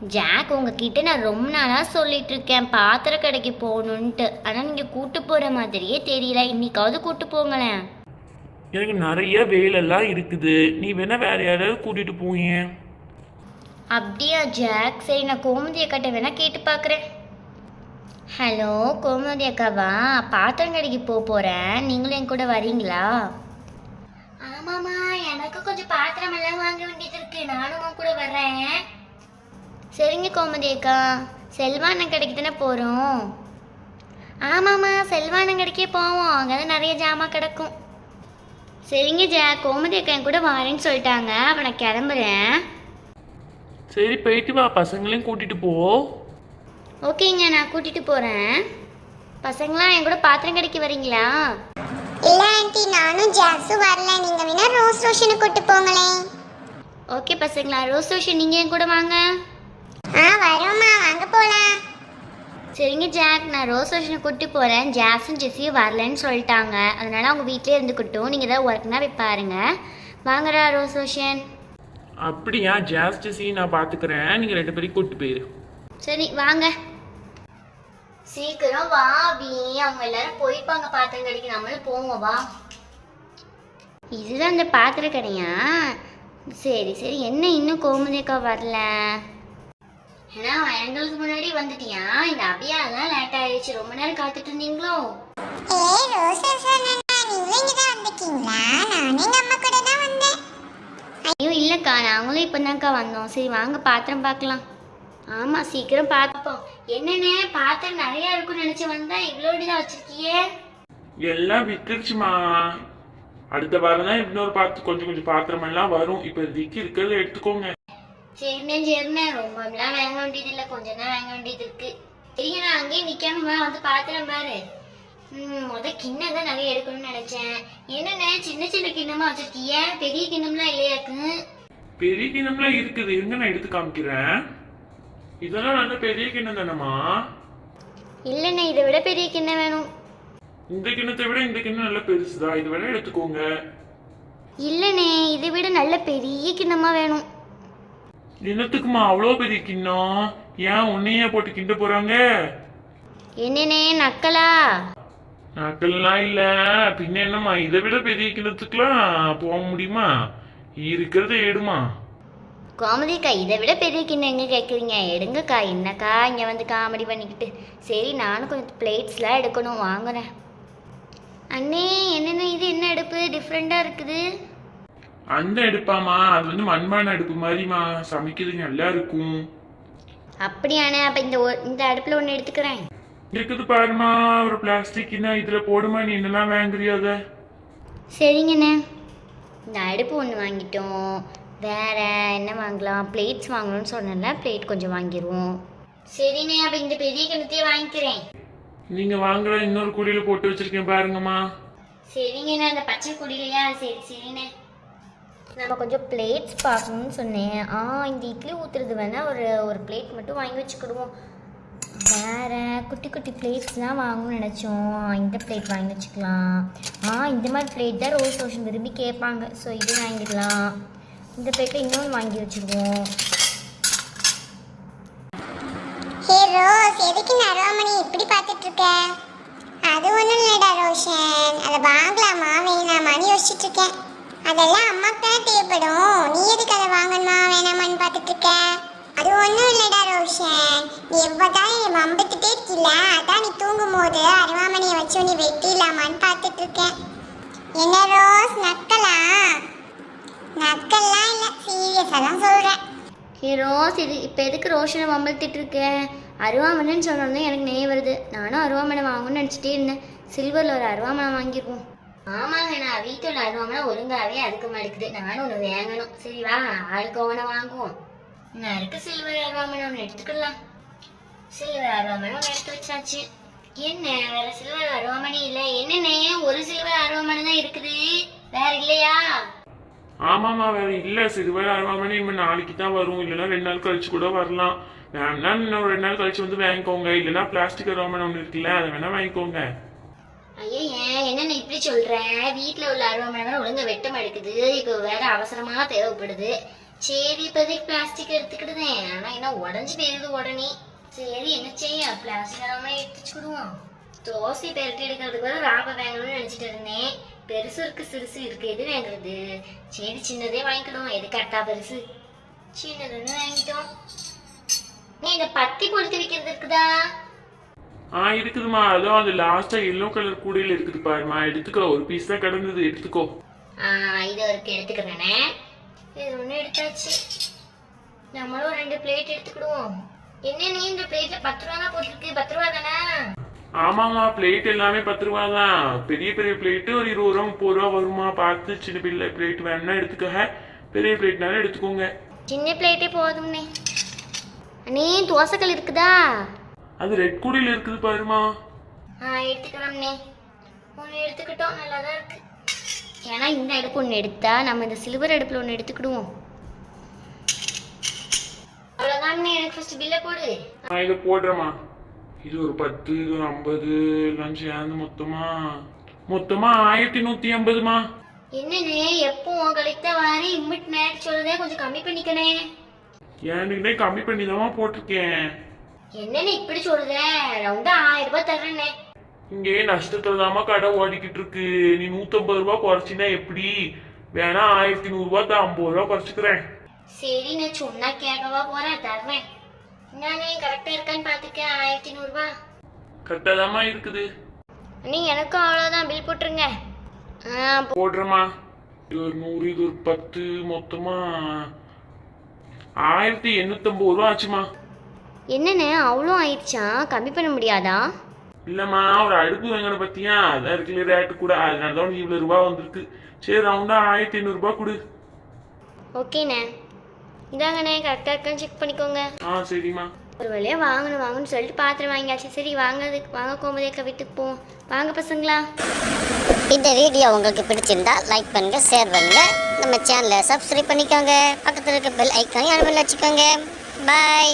Jack உங்ககிட்ட நான் ரொம்ப நாளாக சொல்லிட்டு இருக்கேன் பாத்திர கடைக்கு போகணுன்ட்டு. ஆனால் நீங்கள் கூட்டு போகிற மாதிரியே தெரியல. இன்னைக்காவது கூட்டு போங்களேன். எனக்கு நிறைய வேலைலாம் இருக்குது. நீ வேணா வேற யாராவது கூட்டிட்டு போயேன். அப்படியா ஜாக்? சரி, நான் கோமதி அக்காட்ட வேணா கேட்டு பார்க்குறேன். ஹலோ கோமதி அக்காவா? பாத்திரம் கடைக்கு போகிறேன், நீங்களும் என் கூட வரீங்களா? ஆமாம்மா, எனக்கு கொஞ்சம் பாத்திரம் எல்லாம் வாங்க வேண்டியது இருக்கு, நானும் உன் கூட வர்றேன். சரிங்க கோமதி அக்கா. செல்வானன் கடைக்கு தானே போகிறோம்? ஆமாம்மா, செல்வானன் கடைக்கே போவோம், அங்கே தான் நிறைய ஜாமான் கிடக்கும். சரிங்க ஜாக், கோமதி அக்கா என் கூட வரேன்னு சொல்லிட்டாங்க, அப்போ நான் கிளம்புறேன். சரி போயிட்டு வா, பசங்களையும் கூட்டிட்டு போ. ஓகேங்க, நான் கூட்டிகிட்டு போகிறேன். பசங்களாம் என் கூட பாத்திரம் கடைக்கு வரீங்களா? இல்ல ஆண்டி, நானும் ஜாக்ஸும் வரல. நீங்க வேணா ரோஸ் ரோஷனை கூட்டு போங்களேன். ஓகே பசங்களா, ரோஸ் ரோஷன் நீங்கள் என் கூட வாங்க. வரோம்மா, வாங்க போலாம். சரிங்க ஜாக், நான் ரோஸ் ரோஷனை கூட்டி போகிறேன். ஜாக்ஸும் ஜெஸியும் வரலன்னு சொல்லிட்டாங்க, அதனால அவங்க வீட்டிலே இருந்துக்கிட்டோம். நீங்கள் ஏதாவது ஒர்க்னா போய் பாருங்க. வாங்கடா ரோஸ் ரோஷன். அப்படியா? ஜாஸ்தி நான் பாத்துக்கிறேன், நீங்க 2 பேரையும் கூட்டிட்டு போயிரு. சரி வாங்க. சீக்கிரம் வா அபி, அவங்க எல்லாரும் போயிருப்பாங்க பாத்திரம் கடைக்கு, நம்மளும் போவோம் வா. இதுதான் இந்த பாத்திர கடையா? சரி சரி, என்ன இன்னும் கோமதிக்கா வரல? ஏன்னா எங்களுக்கு முன்னாடி வந்துட்டியா? இந்த அபியா தான் லேட் ஆயிடுச்சு, ரொம்ப நேரம் காத்துட்டு இருந்தீங்களோ? ஏய் ரோஸ் ரோஷனா, நீங்க இங்க தான் வந்திருக்கீங்களா? நானும் எங்க அம்மா கூட தான் வந்தேன். ஐயோ இல்லைக்கா, நாங்களும் இப்போ தான்க்கா வந்தோம். சரி வாங்க பாத்திரம் பார்க்கலாம். ஆமாம் சீக்கிரம் பார்ப்போம். என்னென்ன பாத்திரம் நிறையா இருக்கும்னு நினச்சி வந்தா இவ்வளோடி தான் வச்சிருக்கியே? எல்லாம் வித்துருச்சுமா. அடுத்த வாரம் தான் இன்னொரு கொஞ்சம் கொஞ்சம் பாத்திரம் எல்லாம் வரும். இப்ப திக்கி இருக்கிறத எடுத்துக்கோங்க. சரிண்ணே சரிண்ணே, ரொம்பலாம் வாங்க வேண்டியது இல்லை, கொஞ்சம் தான் வாங்க வேண்டியது இருக்கு. சரிங்க, நான் அங்கேயே நிற்காம வந்து பாத்திரம் பாரு. கிண்ணம் தான் நிறைய எடுக்கணும்னு நினைச்சேன். என்னென்ன சின்ன சின்ன கிண்ணமா வச்சிருக்கீங்க, பெரிய கிண்ணம்லாம் இல்லையாக்கு? பெரிய கிண்ணம்லாம் இருக்குது, எங்க நான் எடுத்து காமிக்கிறேன். இதெல்லாம் நல்ல பெரிய கிண்ணம் தானம்மா? இல்லைண்ணே, இதை விட பெரிய கிண்ணம் வேணும். இந்த கிண்ணத்தை விட இந்த கிண்ணம் நல்ல பெருசுதான், இது வேணா எடுத்துக்கோங்க. இல்லைண்ணே, இதை விட நல்ல பெரிய கிண்ணமா வேணும். என்னத்துக்குமா அவ்வளோ பெரிய கிண்ணம்? ஏன் உன்னையே போட்டு கிண்ட போறாங்க? என்னண்ணே நக்கலா? நக்கல்லாம் இல்ல, பின்ன என்னம்மா, இதை விட பெரிய கிண்ணத்துக்குலாம் போக முடியுமா? இருக்கிறத எடுமா. கோமதிக்கா, இதை விட பெரிய கிண்ணம் எங்க கேட்குறீங்க? எடுங்கக்கா. என்னக்கா இங்கே வந்து காமெடி பண்ணிக்கிட்டு. சரி, நானும் கொஞ்சம் பிளேட்ஸ்லாம் எடுக்கணும், வாங்குறேன். அண்ணே என்னென்ன இது, என்ன அடுப்பு டிஃப்ரெண்டாக இருக்குது? அந்த அடுப்பாமா, அது வந்து மண்பான அடுப்பு மாதிரிமா, சமைக்கிறது நல்லா இருக்கும். அப்படியாண்ணே, அப்போ இந்த அடுப்பில் ஒன்று எடுத்துக்கிறேன். இருக்குது பாருமா, ஒரு பிளாஸ்டிக்னா இதுல போடுமா, நீ என்னெல்லாம் வாங்குறியோ அதை. சரிங்கண்ணே, இந்த அடுப்பு ஒன்று வாங்கிட்டோம். வேற என்ன வாங்கலாம்? பிளேட்ஸ் வாங்கணும்னு சொன்னேன்ல, பிளேட் கொஞ்சம் வாங்கிடுவோம். சரிண்ணே, அப்போ இந்த பெரிய கிணத்தையே வாங்கிக்கிறேன். நீங்க வாங்குற இன்னொரு குடியில போட்டு வச்சிருக்கேன் பாருங்கம்மா. சரிங்கண்ணே, அந்த பச்சை குடிலையா? சரி சரிண்ணே. நம்ம கொஞ்சம் பிளேட்ஸ் பார்க்கணும்னு சொன்னேன். இந்த இட்லி ஊற்றுறது வேணால் ஒரு பிளேட் மட்டும் வாங்கி வச்சுக்கிடுவோம். வேறு குட்டி குட்டி பிளேட்ஸ்லாம் வாங்கணும்னு நினச்சோம். இந்த பிளேட் வாங்கி வச்சுக்கலாம். இந்த மாதிரி பிளேட் தான் ரோஸ் ரோஷன் விரும்பி கேட்பாங்க. ஸோ இது வாங்கிடலாம். இந்த பிளேட்டில் இன்னொன்று வாங்கி வச்சுருவோம். ஹே ரோஸ், எதுக்கு நரவமணி இப்படி பார்த்துட்டு இருக்க? அது ஒன்றும் இல்லைடா ரோஷன், அதை வாங்கலாமா வேணாமான்னு யோசிச்சுட்டு இருக்கேன். அதெல்லாம் அம்மாக்கு தானே தேவைப்படும், நீ எதுக்கு அதை வாங்கணுமா வேணாமான்னு பார்த்துட்டு இருக்க? அது ஒன்றும் இல்லைடா ரோஷன், நீ எவ்வளோதான் நீ வம்பத்துட்டே இருக்கில்ல, அதான் நீ தூங்கும் போது அருவாமணியை வச்சு நீ வெட்டிடலாமான்னு பார்த்துட்டு இருக்கேன். என்ன ரோஸ், நக்கலா? நக்கல்லாம் இல்லை, சீரியஸாக தான் சொல்கிறேன். ரோஸ், இது இப்போ எதுக்கு ரோஷனை வம்பழுத்திட்டு இருக்கேன்? அருவாமனைன்னு சொன்னோன்னே எனக்கு நினைவு வருது. நானும் அருவாமனை வாங்கணும்னு நினச்சிட்டே இருந்தேன். சில்வரில் ஒரு அருவாமனை வாங்கிடுவோம். ஆமாங்க, நான் வீட்டில் அருவாமனை ஒழுங்காகவே அதுக்கு மாட்டேங்குது. நானும் ஒன்று வாங்கணும். சரி வா, ஆளுக்கு ஒன்று வாங்குவோம். நான் இருக்க சில்வர் அருவாமனை ஒன்று எடுத்துக்கலாம். சில்வர் அருவாமனை ஒன்று எடுத்து வச்சாச்சு. என்ன வேற சில்வர் அருவாமனை இல்லை? என்னென்ன ஒரு சில்வர் அருவாமனை தான் இருக்குது, வேற இல்லையா? ஆமாமா, வேற இல்ல. சிறுவர் அருவாமனை இனிமே நாளைக்கு தான் வரும், இல்லைன்னா 2 நாள் கழிச்சு கூட வரலாம். வேணா இன்னும் 2 நாள் கழிச்சு வந்து வாங்கிக்கோங்க. இல்லைன்னா பிளாஸ்டிக் அருவாமனை ஒன்று இருக்குல்ல, அதை வேணா வாங்கிக்கோங்க. ஐயா என்னென்ன இப்படி சொல்ற? வீட்டில் உள்ள அருவாமனை ஒழுங்கா வெட்டம் எடுக்குது, இப்போ வேற அவசரமா தேவைப்படுது. சரி இப்போதைக்கு பிளாஸ்டிக் எடுத்துக்கிடுதேன். ஆனால் என்ன உடஞ்சி போயிருது உடனே. சரி என்ன செய்ய, பிளாஸ்டிக் எல்லாமே எடுத்துச்சுக்கிடுவோம். தோசை பெரட்டி எடுக்கிறதுக்கு கூட ராபை வாங்கணும்னு நினச்சிட்டு இருந்தேன். பெருசு இருக்கு சிறுசு இருக்கு, எது வாங்குறது? சரி சின்னதே வாங்கிக்கிடுவோம். எது கரெக்டா பெருசு? சின்னதுன்னு வாங்கிட்டோம். நீ இந்த பத்தி பொழுத்து வைக்கிறது இருக்குதா? இருக்குதுமா. அதுவும் அந்த லாஸ்டா எல்லோ கலர் கூடையில இருக்குது பாருமா, எடுத்துக்கோ. ஒரு பீஸ் தான் கிடந்தது, எடுத்துக்கோ. இது வரைக்கும் எடுத்துக்கிறேனே. இது ஒன்று எடுத்தாச்சு. நம்மளும் 2 பிளேட் எடுத்துக்கிடுவோம். என்ன நீ இந்த பிளேட்ல 10 ரூபா தான் போட்டிருக்கு? 10 ரூபா தானே? ஆமாமா, பிளேட் எல்லாமே 10 ரூபா தான். பெரிய பெரிய பிளேட்டு ஒரு 20 ரூபா 30 ரூபா வருமா. பார்த்து சின்ன பிள்ளை பிளேட் வேணும்னா எடுத்துக்கோங்க, பெரிய பிளேட்னாலும் எடுத்துக்கோங்க. சின்ன பிளேட்டே போதும்னே. நீ தோசைக்கல் இருக்குதா? அது ரெட் கூடையில இருக்குது பாருமா. எடுத்துக்கிறோம்னே. ஒன்று எடுத்துக்கிட்டோம், நல்லா தான் இருக்கு. ஏன்னா இந்த அடுப்பு ஒன்று எடுத்தா நம்ம இந்த சில்வர் அடுப்பில் ஒன்று எடுத்துக்கிடுவோம். அவ்வளோதான். எனக்கு ஃபர்ஸ்ட் பில்லை போடு. நான் இதை போடுறேம்மா. இது ஒரு 10, இது ஒரு 50, எல்லாம் சேர்ந்து மொத்தமா 1150மா. என்னண்ணே எப்போ உங்களுக்கு தான் வாரி இம்மிட் நேரம் சொல்றதே, கொஞ்சம் கம்மி பண்ணிக்கணே. ஏன்னுக்குனே கம்மி பண்ணி தான் போட்டிருக்கேன். என்னன்னு இப்படி சொல்ற? ரவுண்டா 1000 ரூபாய் தர்றேன்னே. இங்கே நஷ்டத்துல தாமா கடை ஓடிக்கிட்டு இருக்கு. நீ 150 ரூபாய் குறைச்சினா எப்படி? வேணா 1100 ரூபாய் தான், 50 ரூபாய் குறைச்சிக்கிறேன். சரி நான் சொன்னா கேட்கவா போறேன், தர்றேன். நானே கரெக்டா இருக்கான்னு பாத்துக்க. 1100 ரூபாய் கரெக்டா தாமா இருக்குது. நீ எனக்கும் அவ்வளவுதான் பில் போட்டுருங்க. போடுறேம்மா. இது ஒரு 100, இது ஒரு 10, மொத்தமா 1850 ரூபா ஆச்சுமா. என்னண்ணே அவ்வளோ ஆயிடுச்சா? கம்மி பண்ண முடியாதா? இல்லம்மா, ஒரு அடுப்பு வாங்கின பத்தியா, அதான் இருக்குல்ல ரேட்டு கூட, அதனால தான் இவ்வளவு ரூபா வந்திருக்கு. சரி ரவுண்டா 1500 ரூபாய் கொடு. ஓகேண்ணே, இதாங்கண்ணே கரெக்டாக இருக்கான்னு செக் பண்ணிக்கோங்க. சரிம்மா. ஒரு வழியா வாங்கணும்னு சொல்லிட்டு பாத்திரம் வாங்கியாச்சு. சரி வாங்க கோமதியக்கா வீட்டுக்கு போவோம். வாங்க பசங்களா. இந்த வீடியோ உங்களுக்கு பிடிச்சிருந்தா லைக் பண்ணுங்க, ஷேர் பண்ணுங்க, நம்ம சேனலை சப்ஸ்கிரைப் பண்ணிக்கோங்க, பக்கத்தில் இருக்க பெல் ஐக்கானையும் அனுப்பி வச்சுக்கோங்க. பாய்.